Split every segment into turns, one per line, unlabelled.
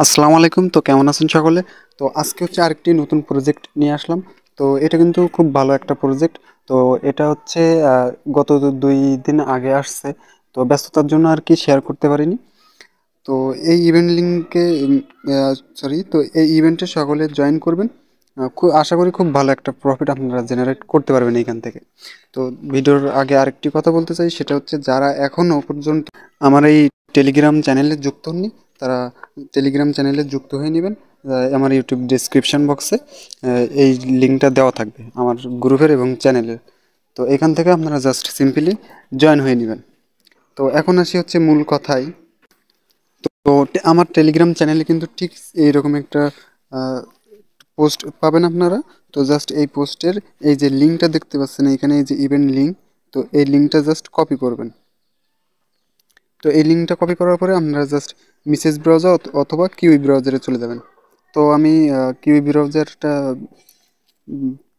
আসসালামু আলাইকুম। তো কেমন আছেন সকলে? তো আজকে হচ্ছে আরেকটি নতুন প্রজেক্ট নিয়ে আসলাম। তো এটা কিন্তু খুব ভালো একটা প্রজেক্ট। তো এটা হচ্ছে আহ, গত 2 দিন আগে আসছে। তো ব্যস্ততার জন্য আর কি শেয়ার করতে পারিনি। তো এই ইভেন্ট লিঙ্কে তো এই ইভেন্টে সকলে জয়েন করবেন। খুব আশা করি খুব ভালো একটা প্রফিট আপনারা জেনারেট করতে পারবেন এইখান থেকে। তো ভিডিওর আগে আরেকটি কথা বলতে চাই, সেটা হচ্ছে যারা এখনো পর্যন্ত আমার এই টেলিগ্রাম চ্যানেলে যুক্ত হননি, তারা টেলিগ্রাম চ্যানেলে যুক্ত হয়ে নেবেন। আমার ইউটিউব ডেসক্রিপশন বক্সে এই লিঙ্কটা দেওয়া থাকবে আমার গ্রুপের এবং চ্যানেলের। তো এখান থেকে আপনারা জাস্ট সিম্পলি জয়েন হয়ে নেবেন। তো এখন আসি হচ্ছে মূল কথায়। তো আমার টেলিগ্রাম চ্যানেলে কিন্তু ঠিক এইরকম একটা পোস্ট পাবেন আপনারা। তো জাস্ট এই পোস্টের এই যে লিঙ্কটা দেখতে পাচ্ছেন এখানে, এই যে ইভেন্ট লিঙ্ক, তো এই লিঙ্কটা জাস্ট কপি করবেন। তো এই লিঙ্কটা কপি করার পরে আপনারা জাস্ট মেসেজ ব্রাউজার অথবা কিউই ব্রাউজারে চলে যাবেন। তো আমি কিউই ব্রাউজারটা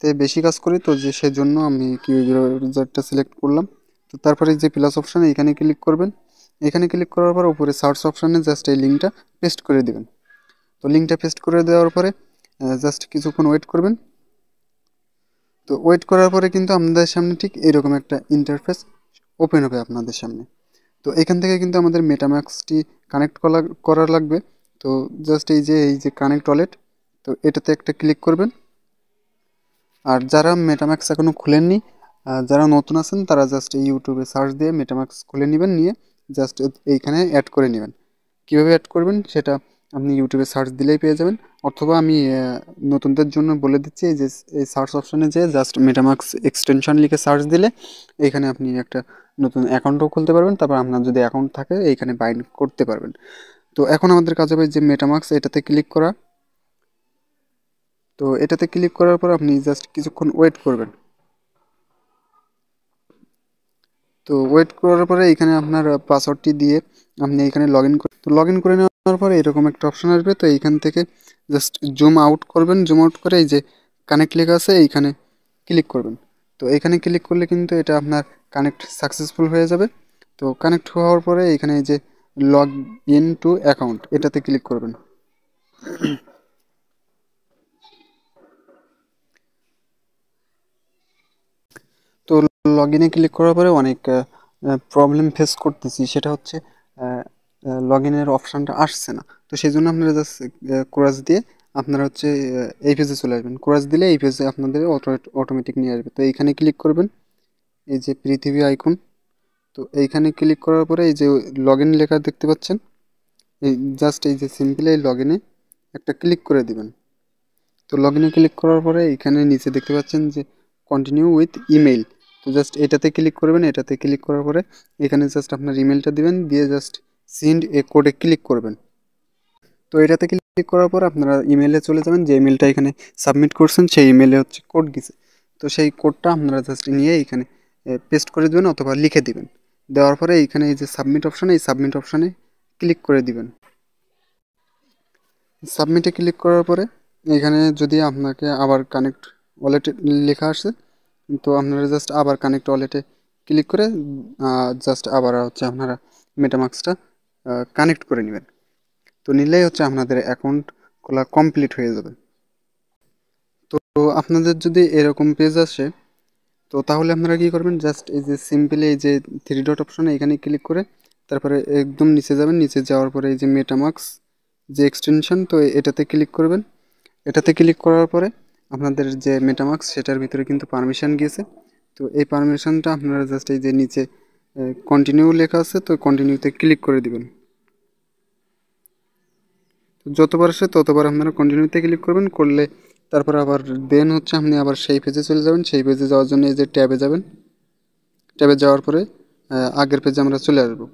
তে বেশি কাজ করি, তো যে সেজন্য আমি কিউই ব্রাউজারটা সিলেক্ট করলাম। তো তারপরে যে প্লাস অপশানে এখানে ক্লিক করবেন। এখানে ক্লিক করার পর উপরে সার্চ অপশানে জাস্ট এই লিঙ্কটা পেস্ট করে দিবেন। তো লিঙ্কটা পেস্ট করে দেওয়ার পরে জাস্ট কিছুক্ষণ ওয়েট করবেন। তো ওয়েট করার পরে কিন্তু আপনাদের সামনে ঠিক এরকম একটা ইন্টারফেস ওপেন হবে আপনাদের সামনে। তো এখান থেকে কিন্তু আমাদের মেটাম্যাক্সটি কানেক্ট করা লাগবে। তো জাস্ট এই যে কানেক্ট ওয়ালেট, তো এটাতে একটা ক্লিক করবেন। আর যারা মেটাম্যাক্স এখনও খুলেননি, যারা নতুন আছেন, তারা জাস্ট এই ইউটিউবে সার্চ দিয়ে মেটাম্যাক্স খুলে নেবেন, নিয়ে জাস্ট এইখানে অ্যাড করে নেবেন। কীভাবে অ্যাড করবেন সেটা আপনি ইউটিউবে সার্চ দিলেই পেয়ে যাবেন। অথবা আমি নতুনদের জন্য বলে দিচ্ছি, এই যে এই সার্চ অপশানে যে জাস্ট মেটাম্যাক্স এক্সটেনশন লিখে সার্চ দিলে এইখানে আপনি একটা নতুন অ্যাকাউন্টও খুলতে পারবেন। তারপর আপনার যদি অ্যাকাউন্ট থাকে এইখানে বাইন্ড করতে পারবেন। তো এখন আমাদের কাজ হবে যে মেটামাক্স এটাতে ক্লিক করা। তো এটাতে ক্লিক করার পর আপনি জাস্ট কিছুক্ষণ ওয়েট করবেন। তো ওয়েট করার পরে এখানে আপনার পাসওয়ার্ডটি দিয়ে আপনি এখানে লগ ইন করে নেওয়ার পরে এরকম একটা অপশন আসবে। তো এইখান থেকে জাস্ট জুম আউট করবেন। জুম আউট করে এই যে কানেক্ট লেখা আছে এইখানে ক্লিক করবেন। তো এখানে ক্লিক করলে কিন্তু এটা আপনার কানেক্ট সাকসেসফুল হয়ে যাবে। তো কানেক্ট হওয়ার পরে এখানে এই যে লগ ইন টু অ্যাকাউন্ট, এটাতে ক্লিক করবেন। তো লগ ইনে ক্লিক করার পরে অনেক প্রবলেম ফেস করতেছি, সেটা হচ্ছে লগ ইনের অপশানটা আসছে না। তো সেই জন্য আপনারা জাস্ট কোরাস দিয়ে আপনারা হচ্ছে এই পেজে চলে আসবেন। কোরাস দিলে এই পেজে আপনাদের অটোমেটিক নিয়ে আসবে। তো এইখানে ক্লিক করবেন, এই যে পৃথিবী আইকন। তো এইখানে ক্লিক করার পরে এই যে লগ ইন লেখা দেখতে পাচ্ছেন, এই জাস্ট এই যে সিম্পলি এই লগ ইনে একটা ক্লিক করে দিবেন। তো লগ ইনে ক্লিক করার পরে এখানে নিচে দেখতে পাচ্ছেন যে কন্টিনিউ উইথ ইমেইল। তো জাস্ট এটাতে ক্লিক করবেন। এটাতে ক্লিক করার পরে এখানে জাস্ট আপনার ইমেলটা দিবেন, দিয়ে জাস্ট সেন্ড এ কোডে ক্লিক করবেন। তো এটাতে ক্লিক করার পর আপনারা ইমেলে চলে যাবেন। যে ইমেলটা এখানে সাবমিট করছেন সেই ইমেলে হচ্ছে কোড গেছে। তো সেই কোডটা আপনারা জাস্ট নিয়ে এখানে পেস্ট করে দেবেন অথবা লিখে দিবেন। দেওয়ার পরে এইখানে এই যে সাবমিট অপশান, এই সাবমিট অপশানে ক্লিক করে দিবেন। সাবমিটে ক্লিক করার পরে এখানে যদি আপনাকে আবার কানেক্ট ওয়ালেটে লেখা আসে, তো আপনারা জাস্ট আবার কানেক্ট ওয়ালেটে ক্লিক করে জাস্ট আবার হচ্ছে আপনারা মেটামাক্সটা কানেক্ট করে নেবেন। তো নিলেই হচ্ছে আপনাদের অ্যাকাউন্ট খোলা কমপ্লিট হয়ে যাবে। তো আপনাদের যদি এরকম পেজ আসে, তো তাহলে আপনারা কী করবেন, জাস্ট এই যে সিম্পলি এই যে থ্রি ডট অপশনে এখানে ক্লিক করে তারপরে একদম নিচে যাবেন। নিচে যাওয়ার পরে এই যে মেটামাক্স যে এক্সটেনশন, তো এটাতে ক্লিক করবেন। এটাতে ক্লিক করার পরে আপনাদের যে মেটামাক্স সেটার ভিতরে কিন্তু পারমিশন গিয়েছে। তো এই পারমিশনটা আপনারা জাস্ট এই যে নিচে কন্টিনিউ লেখা আছে, তো কন্টিনিউতে ক্লিক করে দিবেন। তো যতবার আসে ততবার আপনারা কন্টিনিউতে ক্লিক করবেন। করলে তারপর আবার দেন হচ্ছে আপনি আবার সেই পেজে চলে যাবেন। সেই পেজে যাওয়ার জন্য এই যে ট্যাবে যাবেন। ট্যাবে যাওয়ার পরে আগের পেজে আমরা চলে আসবো।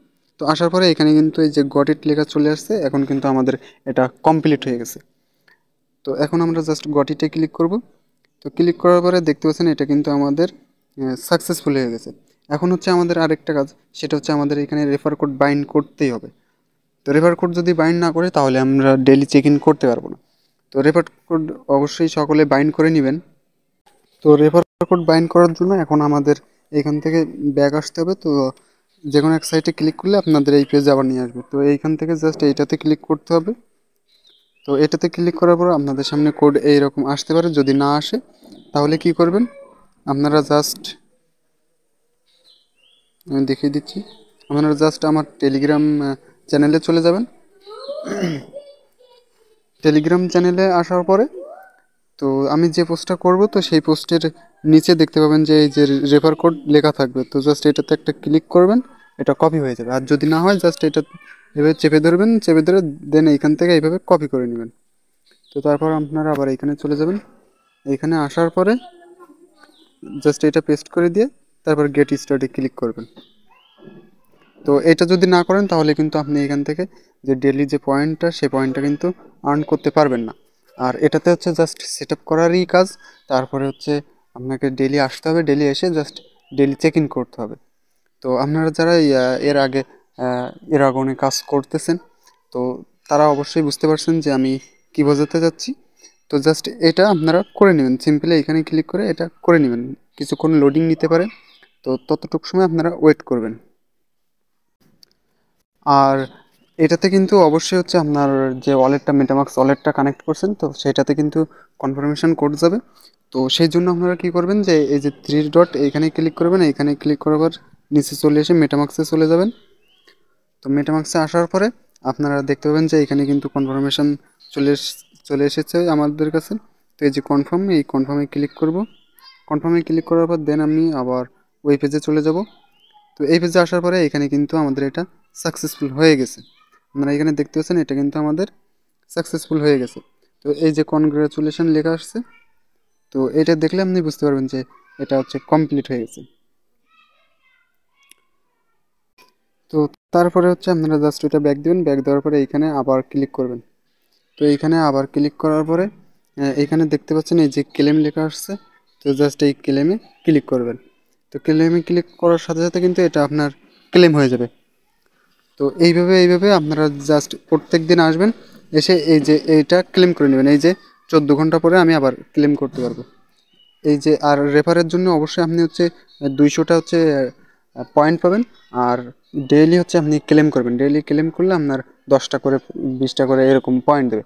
তো আসার পরে এখানে কিন্তু এই যে গট ইট লেখা চলে আসছে। এখন কিন্তু আমাদের এটা কমপ্লিট হয়ে গেছে। তো এখন আমরা জাস্ট গট ইটে ক্লিক করব। তো ক্লিক করার পরে দেখতে পাচ্ছেন এটা কিন্তু আমাদের সাকসেসফুল হয়ে গেছে। এখন হচ্ছে আমাদের আরেকটা কাজ, সেটা হচ্ছে আমাদের এখানে রেফার কোড বাইন্ড করতেই হবে। তো রেফার কোড যদি বাইন্ড না করে তাহলে আমরা ডেলি চেক ইন করতে পারবো না। তো রেফার কোড অবশ্যই সকলে বাইন্ড করে নেবেন। তো রেফার কোড বাইন্ড করার জন্য এখন আমাদের এখান থেকে ব্যাক আসতে হবে। তো যে কোনো এক সাইটে ক্লিক করলে আপনাদের এই পেজে আবার নিয়ে আসবে। তো এইখান থেকে জাস্ট এইটাতে ক্লিক করতে হবে। তো এটাতে ক্লিক করার পর আপনাদের সামনে কোড এইরকম আসতে পারে। যদি না আসে তাহলে কি করবেন, আপনারা জাস্ট, আমি দেখিয়ে দিচ্ছি, আপনারা জাস্ট আমার টেলিগ্রাম চ্যানেলে চলে যাবেন। টেলিগ্রাম চ্যানেলে আসার পরে তো আমি যে পোস্টটা করব, তো সেই পোস্টের নিচে দেখতে পাবেন যে এই যে রেফার কোড লেখা থাকবে। তো জাস্ট এটাতে একটা ক্লিক করবেন, এটা কপি হয়ে যাবে। আর যদি না হয় জাস্ট এটা এভাবে চেপে ধরবেন, চেপে ধরে দেন এইখান থেকে এইভাবে কপি করে নেবেন। তো তারপর আপনারা আবার এইখানে চলে যাবেন। এইখানে আসার পরে জাস্ট এটা পেস্ট করে দিয়ে তারপর গেট স্টার্টে ক্লিক করবেন। তো এটা যদি না করেন তাহলে কিন্তু আপনি এখান থেকে যে ডেলি যে পয়েন্টটা, সেই পয়েন্টটা কিন্তু আর্ন করতে পারবেন না। আর এটাতে হচ্ছে জাস্ট সেট আপ করারই কাজ। তারপরে হচ্ছে আপনাকে ডেলি আসতে হবে, ডেলি এসে জাস্ট ডেলি চেক ইন করতে হবে। তো আপনারা যারা এর আগে এরাগনে কাজ করতেছেন, তো তারা অবশ্যই বুঝতে পারছেন যে আমি কি বোঝাতে যাচ্ছি। তো জাস্ট এটা আপনারা করে নেবেন, সিম্পলি এখানে ক্লিক করে এটা করে নেবেন। কিছুক্ষণ লোডিং নিতে পারে, তো ততটুকু সময় আপনারা ওয়েট করবেন। আর এটাতে কিন্তু অবশ্যই হচ্ছে আপনার যে ওয়ালেটটা, মেটামাক্স ওয়ালেটটা কানেক্ট করছেন, তো সেটাতে কিন্তু কনফার্মেশন কোড যাবে। তো সেই জন্য আপনারা কী করবেন, যে এই যে থ্রি ডট এইখানে ক্লিক করবেন, এইখানে ক্লিক করার পর নিচে চলে এসে মেটামাক্সে চলে যাবেন। তো মেটামাক্সে আসার পরে আপনারা দেখতে পাবেন যে এখানে কিন্তু কনফার্মেশন চলে এসেছে আমাদের কাছে। তো এই যে কনফার্ম, এই কনফার্মে ক্লিক করব। কনফার্মে ক্লিক করার পর দেন আমি আবার ওই পেজে চলে যাব। তো এই পেজে আসার পরে এখানে কিন্তু আমাদের এটা সাকসেসফুল হয়ে গেছে। আপনারা এখানে দেখতে পাচ্ছেন এটা কিন্তু আমাদের সাকসেসফুল হয়ে গেছে। তো এই যে কনগ্রাচুলেশন লেখা আসছে, তো এটা দেখলে আপনি বুঝতে পারবেন যে এটা হচ্ছে কমপ্লিট হয়ে গেছে। তো তারপরে হচ্ছে আপনারা জাস্ট এটা ব্যাক দেবেন, ব্যাক দেওয়ার পরে এইখানে আবার ক্লিক করবেন। তো এইখানে আবার ক্লিক করার পরে এইখানে দেখতে পাচ্ছেন এই যে ক্লেম লেখা আসছে, তো জাস্ট এই ক্লেমে ক্লিক করবেন। তো ক্লেমে ক্লিক করার সাথে সাথে কিন্তু এটা আপনার ক্লেম হয়ে যাবে। তো এইভাবে আপনারা জাস্ট প্রত্যেক দিন আসবেন, এসে এই যে এইটা ক্লেম করে নেবেন। এই যে 14 ঘন্টা পরে আমি আবার ক্লেম করতে পারবো। এই যে আর রেফারের জন্য অবশ্যই আপনি হচ্ছে 200টা হচ্ছে পয়েন্ট পাবেন। আর ডেইলি হচ্ছে আপনি ক্লেম করবেন, ডেইলি ক্লেম করলে আপনার 10টা করে 20টা করে এরকম পয়েন্ট দেবে।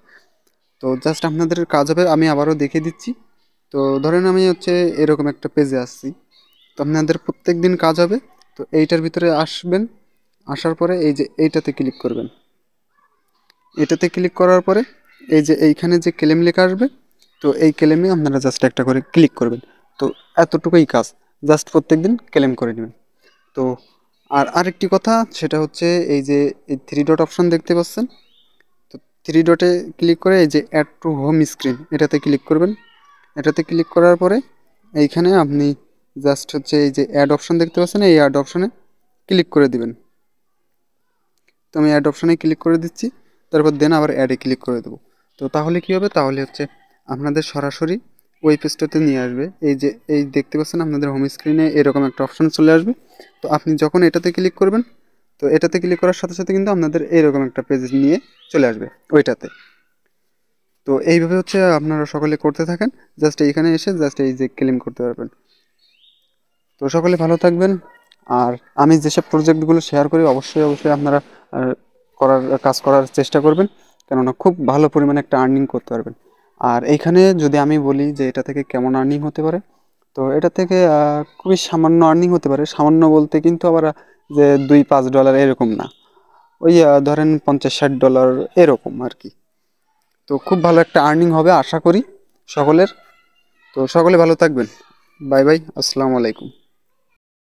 তো জাস্ট আপনাদের কাজ হবে, আমি আবারও দেখিয়ে দিচ্ছি। তো ধরেন আমি হচ্ছে এরকম একটা পেজে আসছি, তো আপনাদের প্রত্যেক দিন কাজ হবে। তো এইটার ভিতরে আসবেন, আসার পরে এই যে এইটাতে ক্লিক করবেন। এটাতে ক্লিক করার পরে এই যে এইখানে যে ক্লেম লেখা আসবে, তো এই ক্লেমে আপনারা জাস্ট একটা করে ক্লিক করবেন। তো এতটুকুই কাজ, জাস্ট প্রত্যেকদিন ক্লেম করে নেবেন। তো আর আরেকটি কথা, সেটা হচ্ছে এই যে এই থ্রি ডট অপশন দেখতে পাচ্ছেন, তো থ্রি ডটে ক্লিক করে এই যে অ্যাড টু হোম স্ক্রিন, এটাতে ক্লিক করবেন। এটাতে ক্লিক করার পরে এইখানে আপনি জাস্ট হচ্ছে এই যে অ্যাড অপশন দেখতে পাচ্ছেন, এই অ্যাড অপশনে ক্লিক করে দিবেন। তো আমি অ্যাড অপশনে ক্লিক করে দিচ্ছি, তারপর দেন আবার অ্যাডে ক্লিক করে দেবো। তো তাহলে কী হবে, তাহলে হচ্ছে আপনাদের সরাসরি ওই পেজটাতে নিয়ে আসবে। এই যে এই দেখতে পাচ্ছেন আপনাদের হোম স্ক্রিনে এরকম একটা অপশন চলে আসবে। তো আপনি যখন এটাতে ক্লিক করবেন, তো এটাতে ক্লিক করার সাথে সাথে কিন্তু আপনাদের এরকম একটা পেজ নিয়ে চলে আসবে ওইটাতে। তো এইভাবে হচ্ছে আপনারা সকলে করতে থাকেন, জাস্ট এইখানে এসে জাস্ট এই যে ক্লেম করতে পারবেন। তো সকলে ভালো থাকবেন। আর আমি যেসব প্রজেক্টগুলো শেয়ার করি অবশ্যই আপনারা কাজ করার চেষ্টা করবেন, কেননা খুব ভালো পরিমাণে একটা আর্নিং করতে পারবেন। আর এইখানে যদি আমি বলি যে এটা থেকে কেমন আর্নিং হতে পারে, তো এটা থেকে খুবই সামান্য আর্নিং হতে পারে। সামান্য বলতে কিন্তু আবার যে $2-5 এরকম না, ওই ধরেন $50-60 এরকম আর কি। তো খুব ভালো একটা আর্নিং হবে আশা করি সকলের। তো সকলে ভালো থাকবেন। বাই বাই, আসসালামু আলাইকুম।